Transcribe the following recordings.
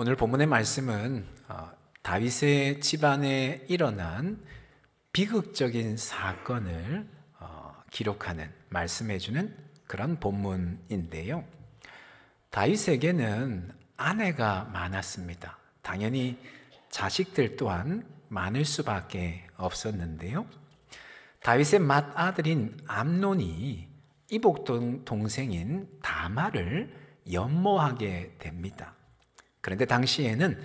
오늘 본문의 말씀은 다윗의 집안에 일어난 비극적인 사건을 기록하는, 말씀해주는 그런 본문인데요. 다윗에게는 아내가 많았습니다. 당연히 자식들 또한 많을 수밖에 없었는데요. 다윗의 맏아들인 암논이 이복 동생인 다말을 연모하게 됩니다. 그런데 당시에는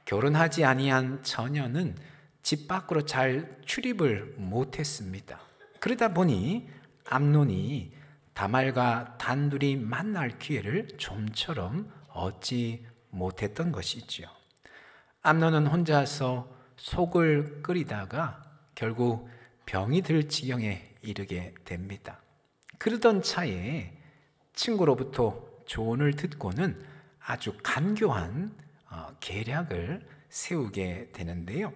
결혼하지 아니한 처녀는 집 밖으로 잘 출입을 못했습니다. 그러다 보니 암논이 다말과 단둘이 만날 기회를 좀처럼 얻지 못했던 것이지요. 암논은 혼자서 속을 끓이다가 결국 병이 들 지경에 이르게 됩니다. 그러던 차에 친구로부터 조언을 듣고는 아주 간교한 계략을 세우게 되는데요.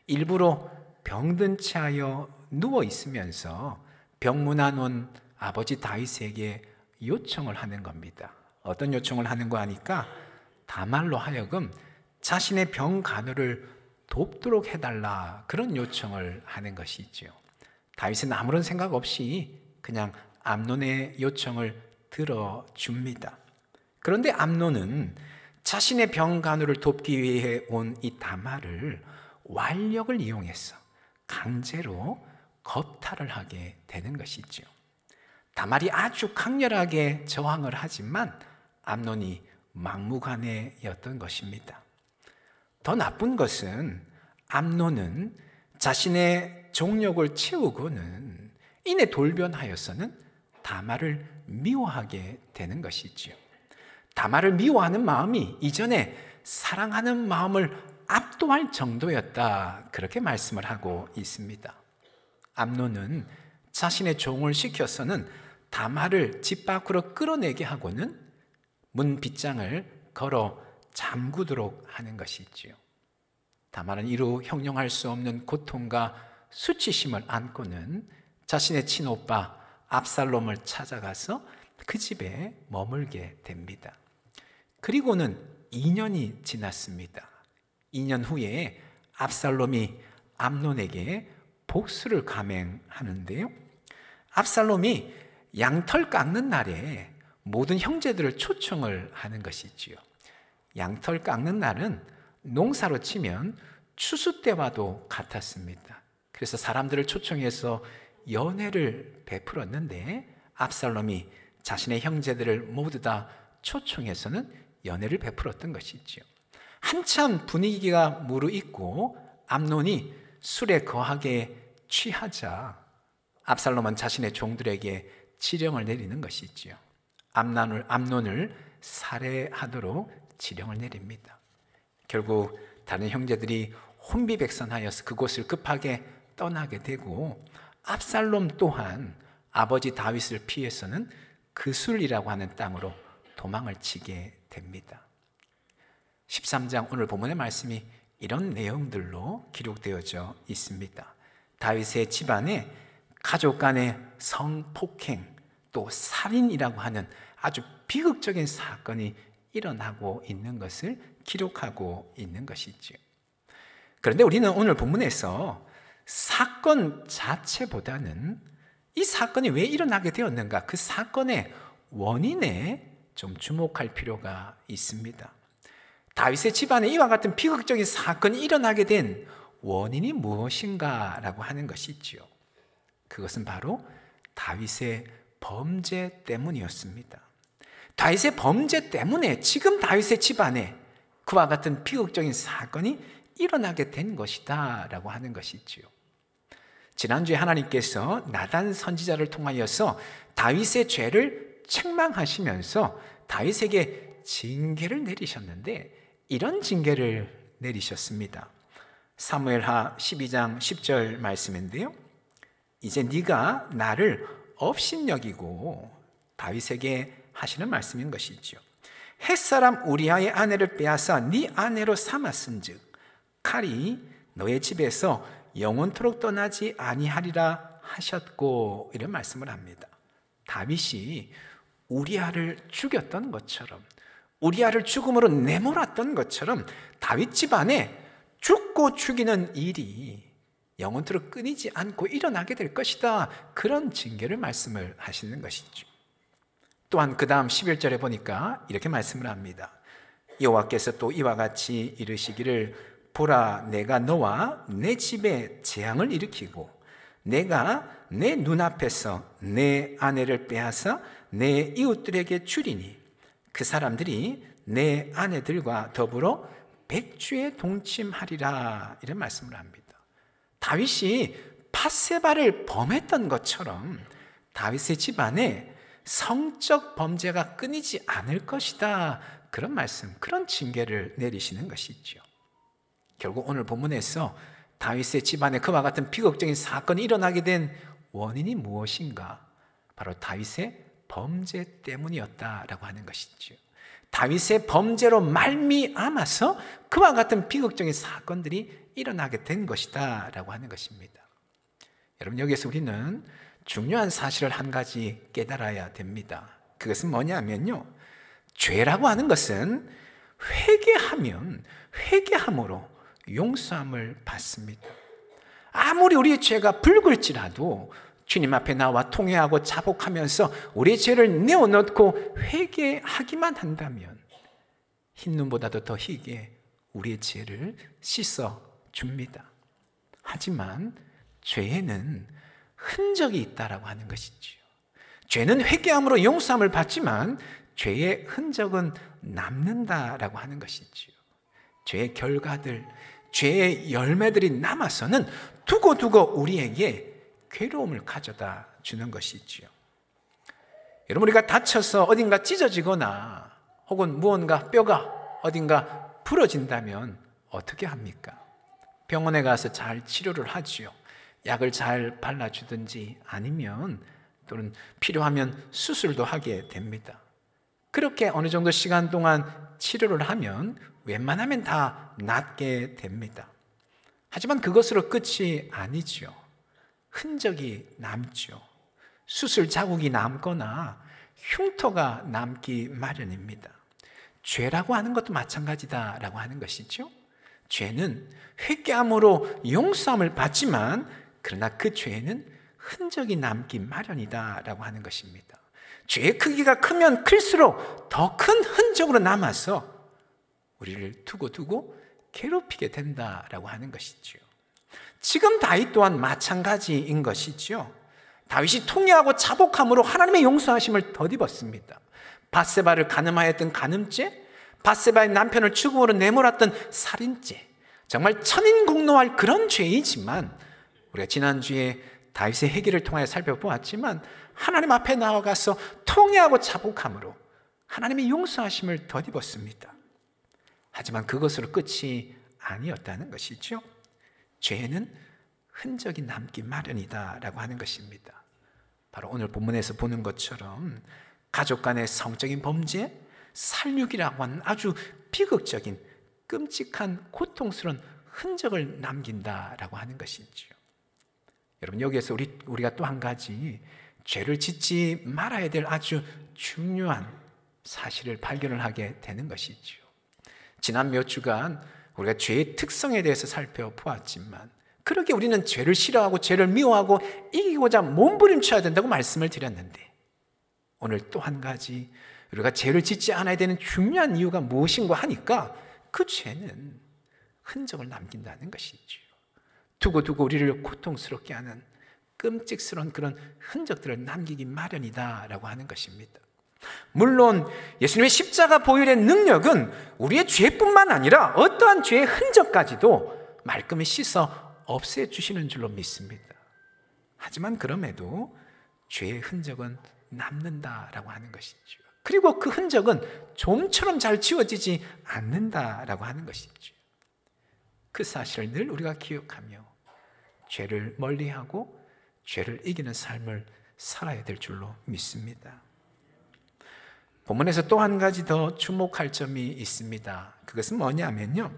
일부러 병든 채하여 누워 있으면서 병문안 온 아버지 다윗에게 요청을 하는 겁니다. 어떤 요청을 하는 거 아니까 다말로 하여금 자신의 병 간호를 돕도록 해달라, 그런 요청을 하는 것이죠. 다윗은 아무런 생각 없이 그냥 암논의 요청을 들어줍니다. 그런데 암논은 자신의 병 간호를 돕기 위해 온 이 다말을 완력을 이용해서 강제로 겁탈을 하게 되는 것이죠. 다말이 아주 강렬하게 저항을 하지만 암논이 막무가내였던 것입니다. 더 나쁜 것은 암논은 자신의 정욕을 채우고는 이내 돌변하여서는 다말을 미워하게 되는 것이지요. 다말을 미워하는 마음이 이전에 사랑하는 마음을 압도할 정도였다, 그렇게 말씀을 하고 있습니다. 암논은 자신의 종을 시켜서는 다말을 집 밖으로 끌어내게 하고는 문 빗장을 걸어 잠그도록 하는 것이지요. 다말은 이루 형용할 수 없는 고통과 수치심을 안고는 자신의 친오빠 압살롬을 찾아가서 그 집에 머물게 됩니다. 그리고는 2년이 지났습니다. 2년 후에 압살롬이 암논에게 복수를 감행하는데요. 압살롬이 양털 깎는 날에 모든 형제들을 초청을 하는 것이지요. 양털 깎는 날은 농사로 치면 추수 때와도 같았습니다. 그래서 사람들을 초청해서 연회를 베풀었는데 압살롬이 자신의 형제들을 모두 다 초청해서는 연회를 베풀었던 것이지요. 한참 분위기가 무르익고 암논이 술에 거하게 취하자 압살롬은 자신의 종들에게 지령을 내리는 것이지요. 암논을 살해하도록 지령을 내립니다. 결국 다른 형제들이 혼비백산하여서 그곳을 급하게 떠나게 되고 압살롬 또한 아버지 다윗을 피해서는 그술이라고 하는 땅으로 도망을 치게 됩니다. 13장 오늘 본문의 말씀이 이런 내용들로 기록되어져 있습니다. 다윗의 집안에 가족 간의 성폭행, 또 살인이라고 하는 아주 비극적인 사건이 일어나고 있는 것을 기록하고 있는 것이죠. 그런데 우리는 오늘 본문에서 사건 자체보다는 이 사건이 왜 일어나게 되었는가, 그 사건의 원인에 좀 주목할 필요가 있습니다. 다윗의 집안에 이와 같은 비극적인 사건이 일어나게 된 원인이 무엇인가라고 하는 것이지요. 그것은 바로 다윗의 범죄 때문이었습니다. 다윗의 범죄 때문에 지금 다윗의 집안에 그와 같은 비극적인 사건이 일어나게 된 것이다 라고 하는 것이지요. 지난주에 하나님께서 나단 선지자를 통하여서 다윗의 죄를 책망하시면서 다윗에게 징계를 내리셨는데 이런 징계를 내리셨습니다. 사무엘하 12장 10절 말씀인데요. 이제 네가 나를 업신여기고, 다윗에게 하시는 말씀인 것이죠. 햇사람 우리아의 아내를 빼앗아 네 아내로 삼았은즉 칼이 너의 집에서 영원토록 떠나지 아니하리라 하셨고, 이런 말씀을 합니다. 다윗이 우리아를 죽였던 것처럼 우리아를 죽음으로 내몰았던 것처럼 다윗 집안에 죽고 죽이는 일이 영원토록 끊이지 않고 일어나게 될 것이다. 그런 징계를 말씀을 하시는 것이죠. 또한 그 다음 11절에 보니까 이렇게 말씀을 합니다. 여호와께서 또 이와 같이 이르시기를 보라, 내가 너와 내 집에 재앙을 일으키고 내가 내 눈앞에서 내 아내를 빼앗아 내 이웃들에게 주리니 그 사람들이 내 아내들과 더불어 백주에 동침하리라. 이런 말씀을 합니다. 다윗이 밧세바를 범했던 것처럼 다윗의 집안에 성적 범죄가 끊이지 않을 것이다. 그런 말씀, 그런 징계를 내리시는 것이죠. 결국 오늘 본문에서 다윗의 집안에 그와 같은 비극적인 사건이 일어나게 된 원인이 무엇인가? 바로 다윗의 범죄 때문이었다라고 하는 것이죠. 다윗의 범죄로 말미암아서 그와 같은 비극적인 사건들이 일어나게 된 것이다 라고 하는 것입니다. 여러분, 여기에서 우리는 중요한 사실을 한 가지 깨달아야 됩니다. 그것은 뭐냐면요, 죄라고 하는 것은 회개함으로 용서함을 받습니다. 아무리 우리의 죄가 붉을지라도 주님 앞에 나와 통회하고 자복하면서 우리의 죄를 내어놓고 회개하기만 한다면 흰 눈보다도 더 희게 우리의 죄를 씻어줍니다. 하지만 죄에는 흔적이 있다라고 하는 것이지요. 죄는 회개함으로 용서함을 받지만 죄의 흔적은 남는다라고 하는 것이지요. 죄의 결과들, 죄의 열매들이 남아서는 두고두고 우리에게 괴로움을 가져다 주는 것이지요. 여러분, 우리가 다쳐서 어딘가 찢어지거나 혹은 무언가 뼈가 어딘가 부러진다면 어떻게 합니까? 병원에 가서 잘 치료를 하지요. 약을 잘 발라주든지 아니면 또는 필요하면 수술도 하게 됩니다. 그렇게 어느 정도 시간 동안 치료를 하면 웬만하면 다 낫게 됩니다. 하지만 그것으로 끝이 아니죠. 흔적이 남죠. 수술 자국이 남거나 흉터가 남기 마련입니다. 죄라고 하는 것도 마찬가지다라고 하는 것이죠. 죄는 회개함으로 용서함을 받지만 그러나 그 죄에는 흔적이 남기 마련이다라고 하는 것입니다. 죄의 크기가 크면 클수록 더 큰 흔적으로 남아서 우리를 두고 괴롭히게 된다라고 하는 것이죠. 지금 다윗 또한 마찬가지인 것이죠. 다윗이 통회하고 자복함으로 하나님의 용서하심을 덧입었습니다. 밧세바를 간음하였던 간음죄, 밧세바의 남편을 죽음으로 내몰았던 살인죄, 정말 천인공노할 그런 죄이지만 우리가 지난주에 다윗의 회개를 통하여 살펴보았지만 하나님 앞에 나아가서 통회하고 자복함으로 하나님의 용서하심을 덧입었습니다. 하지만 그것으로 끝이 아니었다는 것이죠. 죄는 흔적이 남기 마련이다라고 하는 것입니다. 바로 오늘 본문에서 보는 것처럼 가족 간의 성적인 범죄, 살육이라고 하는 아주 비극적인 끔찍한 고통스러운 흔적을 남긴다라고 하는 것이죠. 여러분, 여기에서 우리가 또 한 가지 죄를 짓지 말아야 될 아주 중요한 사실을 발견을 하게 되는 것이죠. 지난 몇 주간 우리가 죄의 특성에 대해서 살펴보았지만 그렇게 우리는 죄를 싫어하고 죄를 미워하고 이기고자 몸부림쳐야 된다고 말씀을 드렸는데 오늘 또 한 가지 우리가 죄를 짓지 않아야 되는 중요한 이유가 무엇인가 하니까 그 죄는 흔적을 남긴다는 것이죠. 두고두고 우리를 고통스럽게 하는 끔찍스러운 그런 흔적들을 남기기 마련이다라고 하는 것입니다. 물론 예수님의 십자가 보혈의 능력은 우리의 죄뿐만 아니라 어떠한 죄의 흔적까지도 말끔히 씻어 없애주시는 줄로 믿습니다. 하지만 그럼에도 죄의 흔적은 남는다라고 하는 것이죠. 그리고 그 흔적은 좀처럼 잘 지워지지 않는다라고 하는 것이죠. 그 사실을 늘 우리가 기억하며 죄를 멀리하고 죄를 이기는 삶을 살아야 될 줄로 믿습니다. 본문에서 또 한 가지 더 주목할 점이 있습니다. 그것은 뭐냐면요,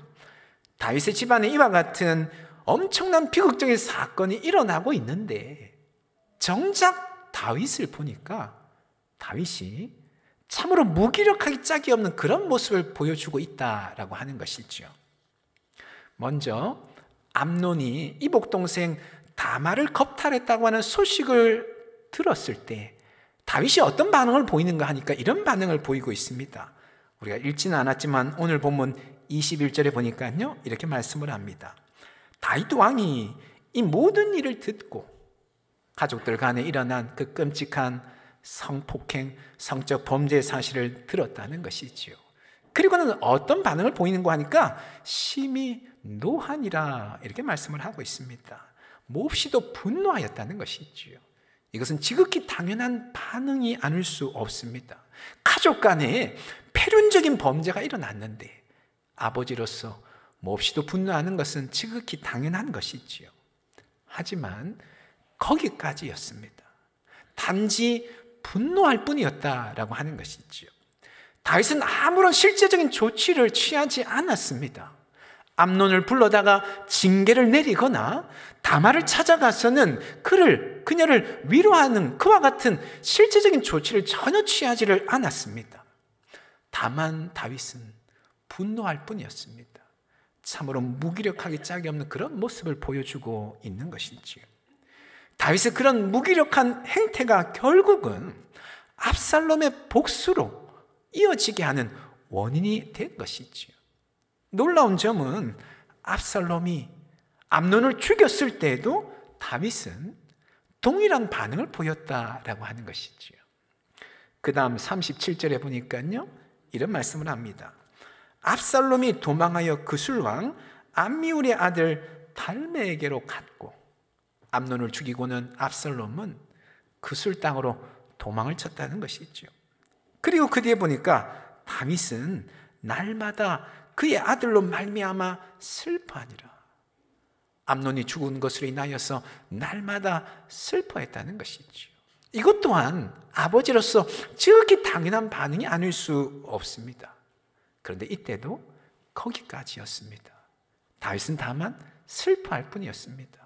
다윗의 집안에 이와 같은 엄청난 비극적인 사건이 일어나고 있는데 정작 다윗을 보니까 다윗이 참으로 무기력하기 짝이 없는 그런 모습을 보여주고 있다라고 하는 것이죠. 먼저 암논이 이복 동생 다말을 겁탈했다고 하는 소식을 들었을 때 다윗이 어떤 반응을 보이는가 하니까 이런 반응을 보이고 있습니다. 우리가 읽지는 않았지만 오늘 본문 21절에 보니까요, 이렇게 말씀을 합니다. 다윗 왕이 이 모든 일을 듣고 가족들 간에 일어난 그 끔찍한 성폭행, 성적 범죄 사실을 들었다는 것이지요. 그리고는 어떤 반응을 보이는가 하니까 심히 노하니라 이렇게 말씀을 하고 있습니다. 몹시도 분노하였다는 것이지요. 이것은 지극히 당연한 반응이 아닐 수 없습니다. 가족 간에 폐륜적인 범죄가 일어났는데 아버지로서 몹시도 분노하는 것은 지극히 당연한 것이지요. 하지만 거기까지였습니다. 단지 분노할 뿐이었다라고 하는 것이지요. 다윗은 아무런 실제적인 조치를 취하지 않았습니다. 암논을 불러다가 징계를 내리거나 다말을 찾아가서는 그녀를 위로하는 그와 같은 실제적인 조치를 전혀 취하지를 않았습니다. 다만 다윗은 분노할 뿐이었습니다. 참으로 무기력하기 짝이 없는 그런 모습을 보여주고 있는 것이지요. 다윗의 그런 무기력한 행태가 결국은 압살롬의 복수로 이어지게 하는 원인이 된 것이지요. 놀라운 점은 압살롬이 암논을 죽였을 때에도 다윗은 동일한 반응을 보였다라고 하는 것이지요. 그 다음 37절에 보니까요, 이런 말씀을 합니다. 압살롬이 도망하여 그술왕 암미울의 아들 달메에게로 갔고 암논을 죽이고는 압살롬은 그술 땅으로 도망을 쳤다는 것이죠. 그리고 그 뒤에 보니까 다윗은 날마다 그의 아들로 말미암아 슬퍼하니라. 암논이 죽은 것으로 인하여서 날마다 슬퍼했다는 것이죠. 이것 또한 아버지로서 지극히 당연한 반응이 아닐 수 없습니다. 그런데 이때도 거기까지였습니다. 다윗은 다만 슬퍼할 뿐이었습니다.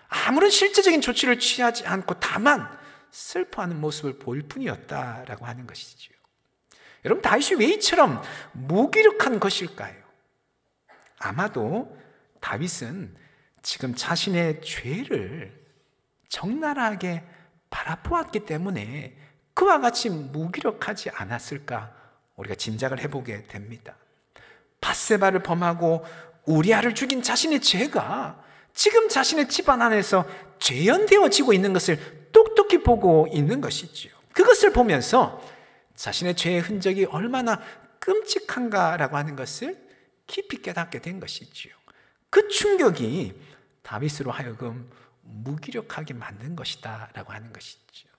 아무런 실제적인 조치를 취하지 않고 다만 슬퍼하는 모습을 보일 뿐이었다라고 하는 것이지요. 여러분, 다윗이 왜 이처럼 무기력한 것일까요? 아마도 다윗은 지금 자신의 죄를 적나라하게 바라보았기 때문에 그와 같이 무기력하지 않았을까 우리가 짐작을 해보게 됩니다. 밧세바를 범하고 우리아를 죽인 자신의 죄가 지금 자신의 집안 안에서 재현되어지고 있는 것을 똑똑히 보고 있는 것이지요. 그것을 보면서 자신의 죄의 흔적이 얼마나 끔찍한가라고 하는 것을 깊이 깨닫게 된 것이지요. 그 충격이 다윗으로 하여금 무기력하게 만든 것이다 라고 하는 것이지요.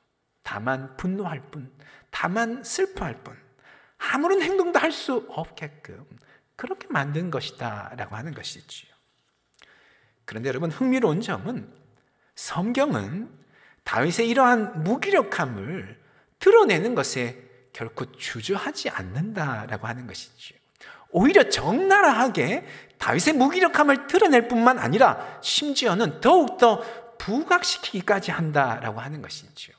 다만 분노할 뿐, 다만 슬퍼할 뿐, 아무런 행동도 할 수 없게끔 그렇게 만든 것이다 라고 하는 것이지요. 그런데 여러분, 흥미로운 점은 성경은 다윗의 이러한 무기력함을 드러내는 것에 결코 주저하지 않는다라고 하는 것이지요. 오히려 적나라하게 다윗의 무기력함을 드러낼 뿐만 아니라 심지어는 더욱더 부각시키기까지 한다라고 하는 것이지요.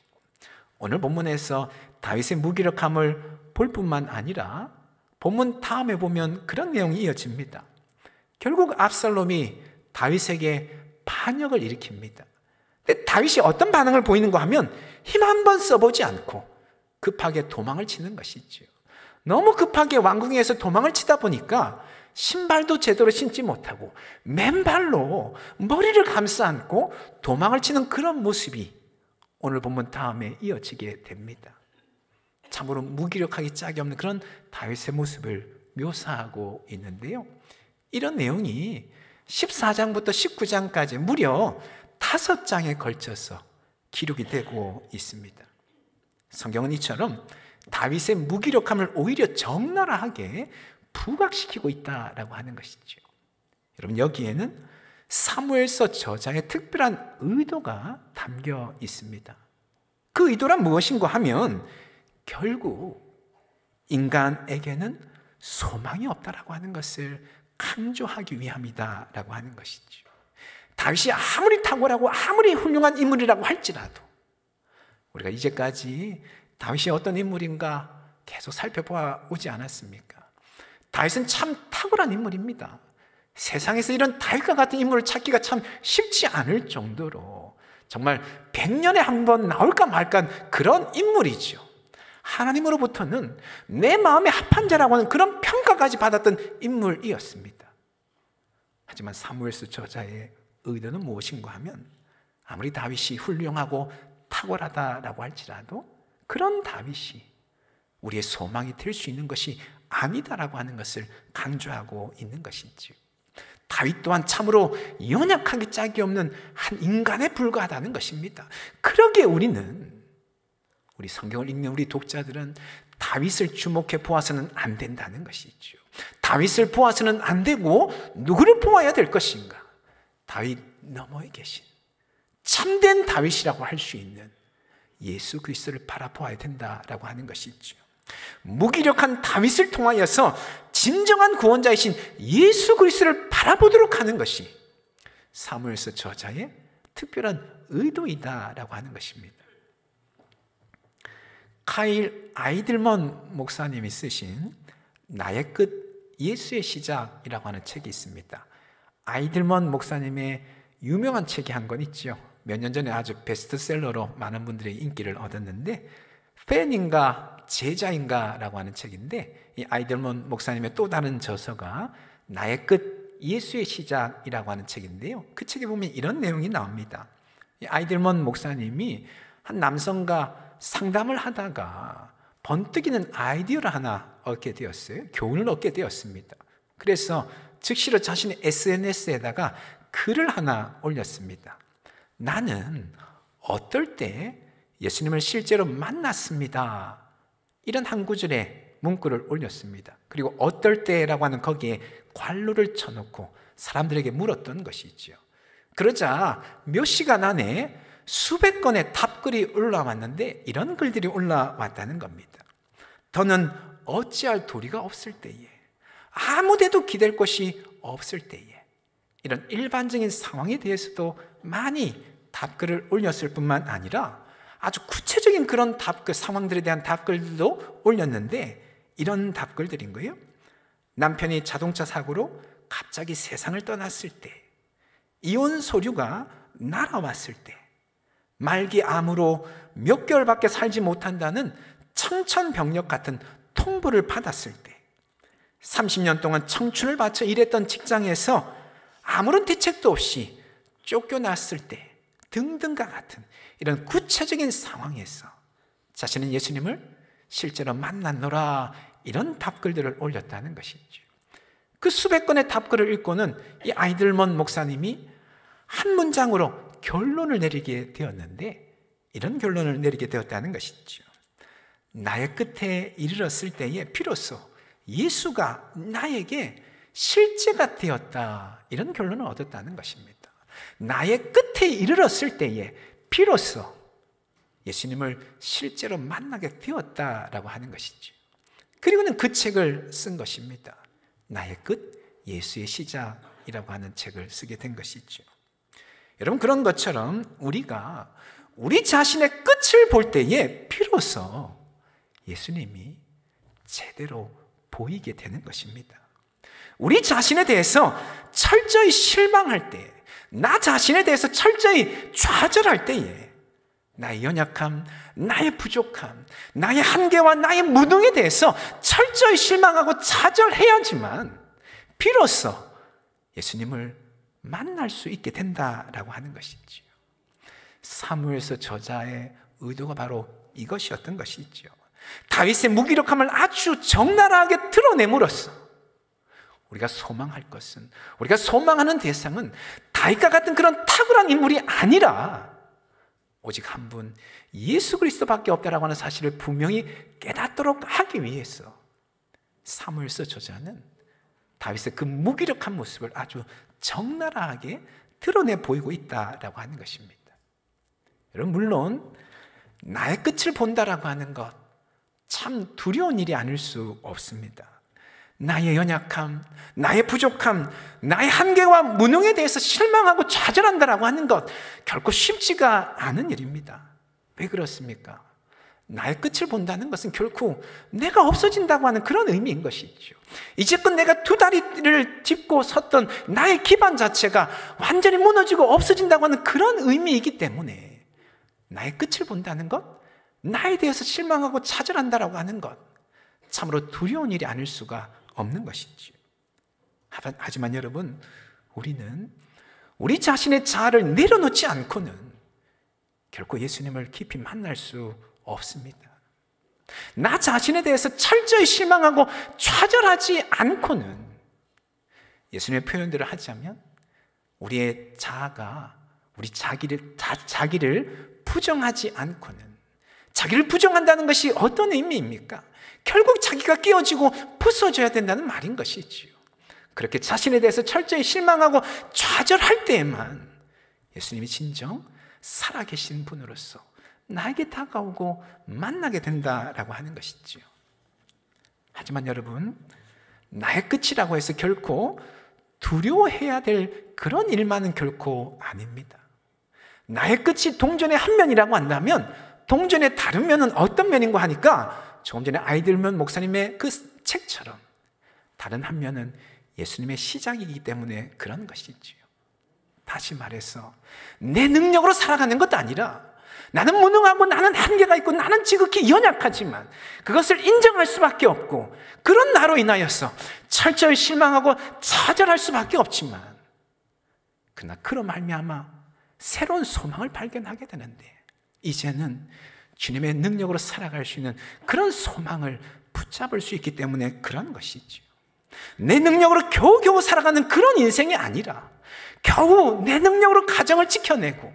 오늘 본문에서 다윗의 무기력함을 볼 뿐만 아니라 본문 다음에 보면 그런 내용이 이어집니다. 결국 압살롬이 다윗에게 반역을 일으킵니다. 근데 다윗이 어떤 반응을 보이는가 하면 힘 한 번 써보지 않고 급하게 도망을 치는 것이지요. 너무 급하게 왕궁에서 도망을 치다 보니까 신발도 제대로 신지 못하고 맨발로 머리를 감싸 안고 도망을 치는 그런 모습이 오늘 본문 다음에 이어지게 됩니다. 참으로 무기력하기 짝이 없는 그런 다윗의 모습을 묘사하고 있는데요. 이런 내용이 14장부터 19장까지 무려 5장에 걸쳐서 기록이 되고 있습니다. 성경은 이처럼 다윗의 무기력함을 오히려 적나라하게 부각시키고 있다라고 하는 것이죠. 여러분, 여기에는 사무엘서 저자의 특별한 의도가 담겨 있습니다. 그 의도란 무엇인가 하면 결국 인간에게는 소망이 없다라고 하는 것을 강조하기 위함이다라고 하는 것이죠. 다윗이 아무리 탁월하고 아무리 훌륭한 인물이라고 할지라도 우리가 이제까지 다윗이 어떤 인물인가 계속 살펴보아 오지 않았습니까? 다윗은 참 탁월한 인물입니다. 세상에서 이런 다윗과 같은 인물을 찾기가 참 쉽지 않을 정도로 정말 100년에 한 번 나올까 말까 그런 인물이죠. 하나님으로부터는 내 마음에 합한 자라고 하는 그런 평가까지 받았던 인물이었습니다. 하지만 사무엘서 저자의 의도는 무엇인가 하면 아무리 다윗이 훌륭하고 탁월하다라고 할지라도 그런 다윗이 우리의 소망이 될 수 있는 것이 아니다라고 하는 것을 강조하고 있는 것이지요. 다윗 또한 참으로 연약하기 짝이 없는 한 인간에 불과하다는 것입니다. 그러기에 우리 성경을 읽는 우리 독자들은 다윗을 주목해 보아서는 안 된다는 것이죠. 다윗을 보아서는 안 되고 누구를 보아야 될 것인가? 다윗 너머에 계신 참된 다윗이라고 할 수 있는 예수 그리스도를 바라보아야 된다라고 하는 것이죠. 무기력한 다윗을 통하여서 진정한 구원자이신 예수 그리스도를 바라보도록 하는 것이 사무엘서 저자의 특별한 의도이다라고 하는 것입니다. 카일 아이들먼 목사님이 쓰신 나의 끝 예수의 시작이라고 하는 책이 있습니다. 아이들먼 목사님의 유명한 책이 한 권 있죠. 몇 년 전에 아주 베스트셀러로 많은 분들의 인기를 얻었는데 팬인가 제자인가 라고 하는 책인데 이 아이들먼 목사님의 또 다른 저서가 나의 끝 예수의 시작이라고 하는 책인데요. 그 책에 보면 이런 내용이 나옵니다. 이 아이들먼 목사님이 한 남성과 상담을 하다가 번뜩이는 아이디어를 하나 얻게 되었어요. 교훈을 얻게 되었습니다. 그래서 즉시로 자신의 SNS에다가 글을 하나 올렸습니다. 나는 어떨 때 예수님을 실제로 만났습니다. 이런 한 구절의 문구를 올렸습니다. 그리고 어떨 때라고 하는 거기에 괄호를 쳐놓고 사람들에게 물었던 것이죠. 그러자 몇 시간 안에 수백 건의 답글이 올라왔는데 이런 글들이 올라왔다는 겁니다. 더는 어찌할 도리가 없을 때에, 아무데도 기댈 곳이 없을 때에, 이런 일반적인 상황에 대해서도 많이 답글을 올렸을 뿐만 아니라 아주 구체적인 그런 답글, 상황들에 대한 답글도 올렸는데 이런 답글들인 거예요. 남편이 자동차 사고로 갑자기 세상을 떠났을 때, 이혼 소류가 날아왔을 때, 말기 암으로 몇 개월밖에 살지 못한다는 청천벽력 같은 통보를 받았을 때, 30년 동안 청춘을 바쳐 일했던 직장에서 아무런 대책도 없이 쫓겨났을 때 등등과 같은 이런 구체적인 상황에서 자신은 예수님을 실제로 만났노라, 이런 답글들을 올렸다는 것이죠. 그 수백 건의 답글을 읽고는 이 아이들먼 목사님이 한 문장으로 결론을 내리게 되었는데 이런 결론을 내리게 되었다는 것이죠. 나의 끝에 이르렀을 때에 비로소 예수가 나에게 실제가 되었다, 이런 결론을 얻었다는 것입니다. 나의 끝에 이르렀을 때에 비로소 예수님을 실제로 만나게 되었다라고 하는 것이죠. 그리고는 그 책을 쓴 것입니다. 나의 끝, 예수의 시작이라고 하는 책을 쓰게 된 것이죠. 여러분, 그런 것처럼 우리가 우리 자신의 끝을 볼 때에 비로소 예수님이 제대로 보이게 되는 것입니다. 우리 자신에 대해서 철저히 실망할 때, 나 자신에 대해서 철저히 좌절할 때에 나의 연약함, 나의 부족함, 나의 한계와 나의 무능에 대해서 철저히 실망하고 좌절해야지만 비로소 예수님을 만날 수 있게 된다라고 하는 것이지요. 사무엘서 저자의 의도가 바로 이것이었던 것이죠. 다윗의 무기력함을 아주 적나라하게 드러냄으로써 우리가 소망할 것은, 우리가 소망하는 대상은 다윗과 같은 그런 탁월한 인물이 아니라 오직 한 분 예수 그리스도밖에 없다라고 하는 사실을 분명히 깨닫도록 하기 위해서 사무엘서 저자는 다윗의 그 무기력한 모습을 아주 적나라하게 드러내 보이고 있다라고 하는 것입니다. 여러분, 물론 나의 끝을 본다라고 하는 것 참 두려운 일이 아닐 수 없습니다. 나의 연약함, 나의 부족함, 나의 한계와 무능에 대해서 실망하고 좌절한다라고 하는 것 결코 쉽지가 않은 일입니다. 왜 그렇습니까? 나의 끝을 본다는 것은 결코 내가 없어진다고 하는 그런 의미인 것이죠. 이제껏 내가 두 다리를 짚고 섰던 나의 기반 자체가 완전히 무너지고 없어진다고 하는 그런 의미이기 때문에 나의 끝을 본다는 것, 나에 대해서 실망하고 차별한다라고 하는 것, 참으로 두려운 일이 아닐 수가 없는 것이죠. 하지만 여러분, 우리는 우리 자신의 자아를 내려놓지 않고는 결코 예수님을 깊이 만날 수 없습니다. 나 자신에 대해서 철저히 실망하고 좌절하지 않고는, 예수님의 표현대로 하자면 우리의 자아가 우리 자기를 부정하지 않고는, 자기를 부정한다는 것이 어떤 의미입니까? 결국 자기가 깨어지고 부서져야 된다는 말인 것이지요. 그렇게 자신에 대해서 철저히 실망하고 좌절할 때에만 예수님이 진정 살아계신 분으로서 나에게 다가오고 만나게 된다라고 하는 것이지요. 하지만 여러분, 나의 끝이라고 해서 결코 두려워해야 될 그런 일만은 결코 아닙니다. 나의 끝이 동전의 한 면이라고 한다면 동전의 다른 면은 어떤 면인가 하니까 조금 전에 아이들면 목사님의 그 책처럼 다른 한 면은 예수님의 시작이기 때문에 그런 것이지요. 다시 말해서 내 능력으로 살아가는 것도 아니라, 나는 무능하고 나는 한계가 있고 나는 지극히 연약하지만 그것을 인정할 수밖에 없고, 그런 나로 인하여서 철저히 실망하고 좌절할 수밖에 없지만, 그러나 그로 말미암아 새로운 소망을 발견하게 되는데, 이제는 주님의 능력으로 살아갈 수 있는 그런 소망을 붙잡을 수 있기 때문에 그런 것이죠. 내 능력으로 겨우겨우 살아가는 그런 인생이 아니라, 겨우 내 능력으로 가정을 지켜내고,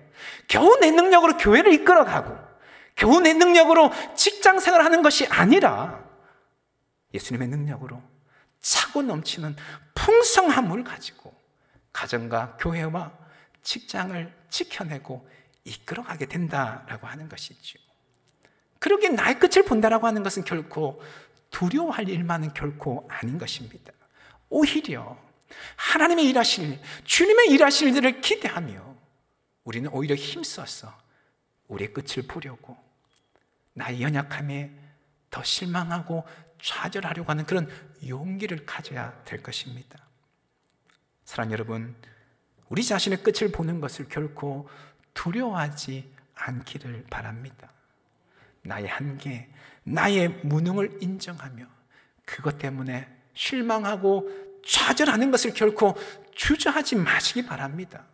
겨우 내 능력으로 교회를 이끌어가고, 겨우 내 능력으로 직장 생활하는 것이 아니라 예수님의 능력으로 차고 넘치는 풍성함을 가지고 가정과 교회와 직장을 지켜내고 이끌어가게 된다라고 하는 것이죠. 그러기에 나의 끝을 본다라고 하는 것은 결코 두려워할 일만은 결코 아닌 것입니다. 오히려 하나님의 일하실, 주님의 일하실 일을 기대하며 우리는 오히려 힘써서 우리의 끝을 보려고, 나의 연약함에 더 실망하고 좌절하려고 하는 그런 용기를 가져야 될 것입니다. 사랑하는 여러분, 우리 자신의 끝을 보는 것을 결코 두려워하지 않기를 바랍니다. 나의 한계, 나의 무능을 인정하며 그것 때문에 실망하고 좌절하는 것을 결코 주저하지 마시기 바랍니다.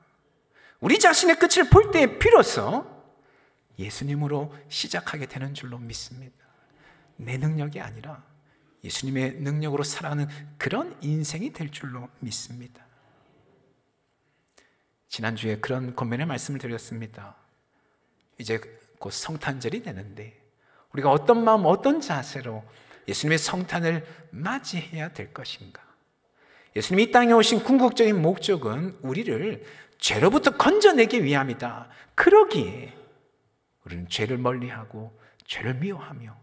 우리 자신의 끝을 볼 때 비로소 예수님으로 시작하게 되는 줄로 믿습니다. 내 능력이 아니라 예수님의 능력으로 살아가는 그런 인생이 될 줄로 믿습니다. 지난주에 그런 권면의 말씀을 드렸습니다. 이제 곧 성탄절이 되는데 우리가 어떤 마음, 어떤 자세로 예수님의 성탄을 맞이해야 될 것인가? 예수님이 이 땅에 오신 궁극적인 목적은 우리를 죄로부터 건져내기 위함이다. 그러기에 우리는 죄를 멀리하고 죄를 미워하며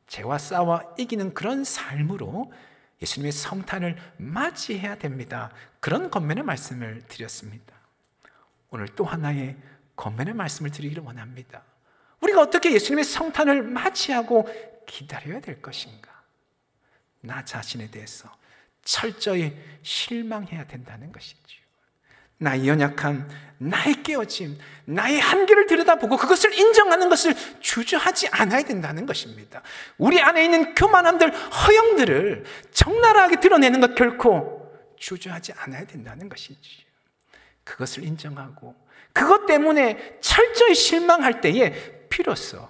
죄와 싸워 이기는 그런 삶으로 예수님의 성탄을 맞이해야 됩니다. 그런 권면의 말씀을 드렸습니다. 오늘 또 하나의 권면의 말씀을 드리기를 원합니다. 우리가 어떻게 예수님의 성탄을 맞이하고 기다려야 될 것인가? 나 자신에 대해서 철저히 실망해야 된다는 것이지요. 나의 연약함, 나의 깨어짐, 나의 한계를 들여다보고 그것을 인정하는 것을 주저하지 않아야 된다는 것입니다. 우리 안에 있는 교만함들, 허영들을 적나라하게 드러내는 것 결코 주저하지 않아야 된다는 것이지요. 그것을 인정하고 그것 때문에 철저히 실망할 때에 비로소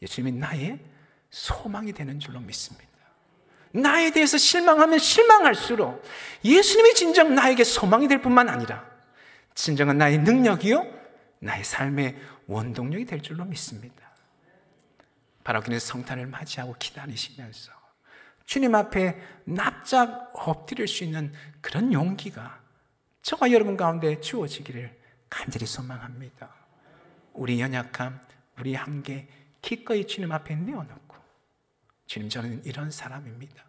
예수님이 나의 소망이 되는 줄로 믿습니다. 나에 대해서 실망하면 실망할수록 예수님이 진정 나에게 소망이 될 뿐만 아니라 진정한 나의 능력이요 나의 삶의 원동력이 될 줄로 믿습니다. 바로 그는 성탄을 맞이하고 기다리시면서 주님 앞에 납작 엎드릴 수 있는 그런 용기가 저와 여러분 가운데 주어지기를 간절히 소망합니다. 우리 연약함, 우리 한계 기꺼이 주님 앞에 내어놓고, 주님, 저는 이런 사람입니다,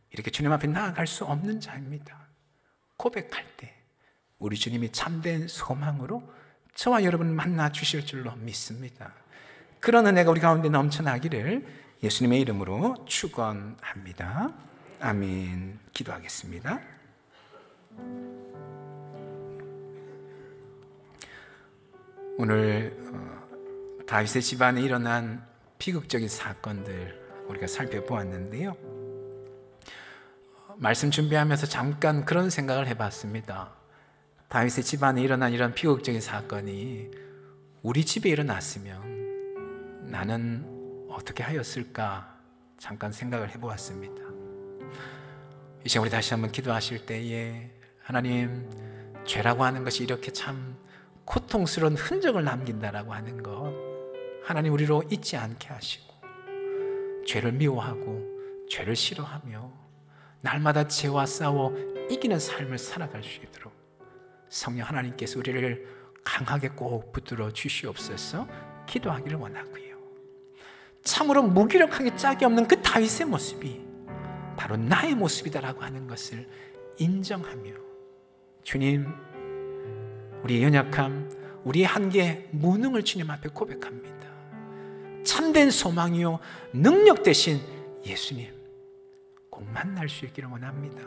이렇게 주님 앞에 나아갈 수 없는 자입니다, 고백할 때 우리 주님이 참된 소망으로 저와 여러분 만나 주실 줄로 믿습니다. 그런 은혜가 우리 가운데 넘쳐나기를 예수님의 이름으로 축원합니다. 아멘. 기도하겠습니다. 오늘 다윗의 집안에 일어난 비극적인 사건들 우리가 살펴보았는데요, 말씀 준비하면서 잠깐 그런 생각을 해봤습니다. 다윗의 집안에 일어난 이런 비극적인 사건이 우리 집에 일어났으면 나는 어떻게 하였을까 잠깐 생각을 해보았습니다. 이 시간 우리 다시 한번 기도하실 때에 하나님, 죄라고 하는 것이 이렇게 참 고통스러운 흔적을 남긴다라고 하는 것 하나님 우리로 잊지 않게 하시고, 죄를 미워하고 죄를 싫어하며 날마다 죄와 싸워 이기는 삶을 살아갈 수 있도록 성령 하나님께서 우리를 강하게 꼭 붙들어 주시옵소서 기도하기를 원하고요, 참으로 무기력하게 짝이 없는 그 다윗의 모습이 바로 나의 모습이다라고 하는 것을 인정하며, 주님, 우리의 연약함, 우리의 한계, 무능을 주님 앞에 고백합니다. 참된 소망이요 능력 되신 예수님 꼭 만날 수 있기를 원합니다.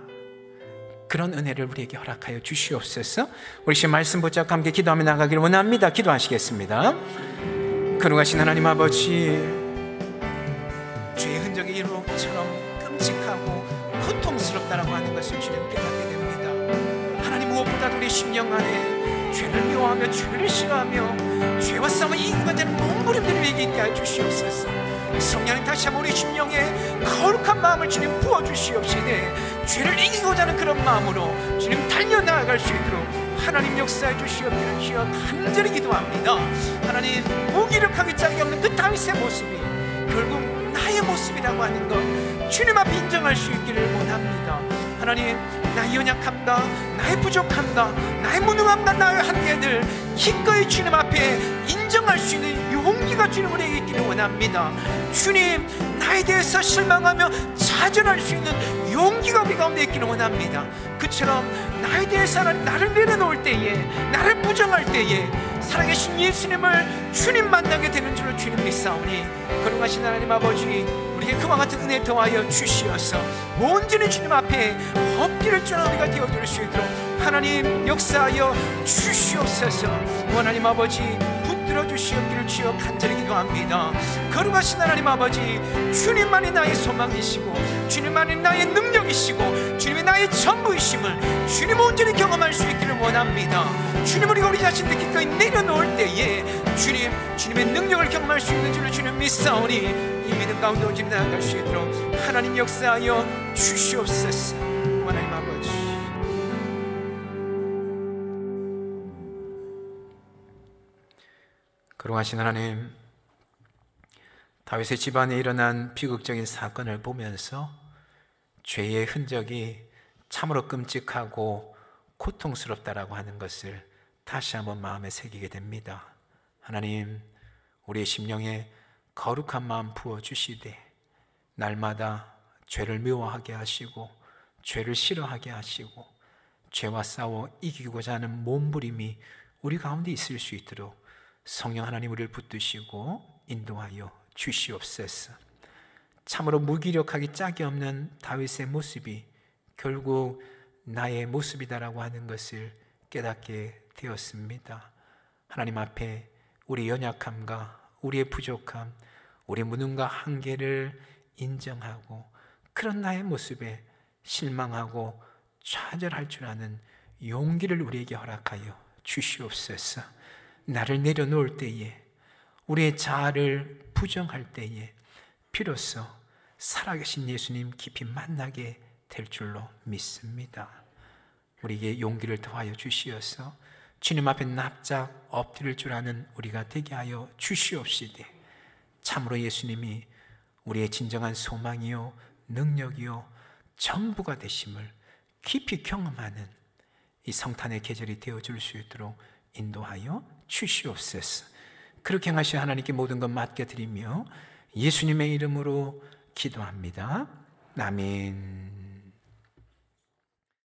그런 은혜를 우리에게 허락하여 주시옵소서. 우리 지금 말씀 붙잡고 함께 기도하며 나가기를 원합니다. 기도하시겠습니다. 거룩하신 하나님 아버지, 죄의 흔적이 이루처럼 끔찍하고 고통스럽다라고 하는 것을 주님 깨닫게 됩니다. 하나님, 무엇보다도 우리 심령 안에 죄를 미워하며 죄를 싫어하며 죄와 싸움을 이기고자 하는 몸부림들이 우리에게 있게 하여 주시옵소서. 성령님, 다시 한번 우리 심령에 거룩한 마음을 주님 부어주시옵시되 죄를 이기고자 하는 그런 마음으로 주님 달려나아갈 수 있도록 하나님 역사해 주시옵기를 주여 간절히 기도합니다. 하나님, 무기력하게 짝이 없는 그 다윗의 모습이 결국 나의 모습이라고 하는 것 주님 앞에 인정할 수 있기를 원합니다. 하나님, 나의 연약함과 나의 부족함과 나의 무능함과 나의 한계들 기꺼이 주님 앞에 인정할 수 있는 용기가 주님 우리에게 있기를 원합니다. 주님, 나에 대해서 실망하며 좌절할 수 있는 용기가 우리 가운데 있기를 원합니다. 그처럼 나에 대해서 하나님 나를 내려놓을 때에, 나를 부정할 때에 살아계신 예수님을 주님 만나게 되는 줄로 주님 믿사오니, 거룩하신 하나님 아버지, 우리에게 그와 같은 은혜 더하여 주시어서 온전히 주님 앞에 엎드릴 줄 아는 우리가 되어줄 수 있도록 하나님 역사하여 주시옵소서. 하나님 아버지, 붙들어 주시옵기를 주여 간절히 기도합니다. 거룩하신 하나님 아버지, 주님만이 나의 소망이시고 주님만이 나의 능력이시고 주님이 나의 전부이심을 주님 온전히 경험할 수 있기를 원합니다. 주님, 우리가 우리 자신들 기꺼이 내려놓을 때에 주님의 능력을 경험할 수 있는 줄을 주님 믿사오니 이 믿음 가운데 온전히 나아갈 수 있도록 하나님 역사하여 주시옵소서. 하나님 아버지, 거룩하신 하나님, 다윗의 집안에 일어난 비극적인 사건을 보면서 죄의 흔적이 참으로 끔찍하고 고통스럽다라고 하는 것을 다시 한번 마음에 새기게 됩니다. 하나님, 우리의 심령에 거룩한 마음 부어주시되 날마다 죄를 미워하게 하시고 죄를 싫어하게 하시고 죄와 싸워 이기고자 하는 몸부림이 우리 가운데 있을 수 있도록 성령 하나님 우리를 붙드시고 인도하여 주시옵소서. 참으로 무기력하기 짝이 없는 다윗의 모습이 결국 나의 모습이다라고 하는 것을 깨닫게 되었습니다. 하나님 앞에 우리 연약함과 우리의 부족함, 우리의 무능과 한계를 인정하고 그런 나의 모습에 실망하고 좌절할 줄 아는 용기를 우리에게 허락하여 주시옵소서. 나를 내려놓을 때에, 우리의 자아를 부정할 때에 비로소 살아계신 예수님 깊이 만나게 될 줄로 믿습니다. 우리에게 용기를 더하여 주시어서 주님 앞에 납작 엎드릴 줄 아는 우리가 되게 하여 주시옵시되 참으로 예수님이 우리의 진정한 소망이요 능력이요 전부가 되심을 깊이 경험하는 이 성탄의 계절이 되어줄 수 있도록 인도하여 주시옵소서. 그렇게 하신 하나님께 모든 것 맡겨드리며 예수님의 이름으로 기도합니다. 아멘.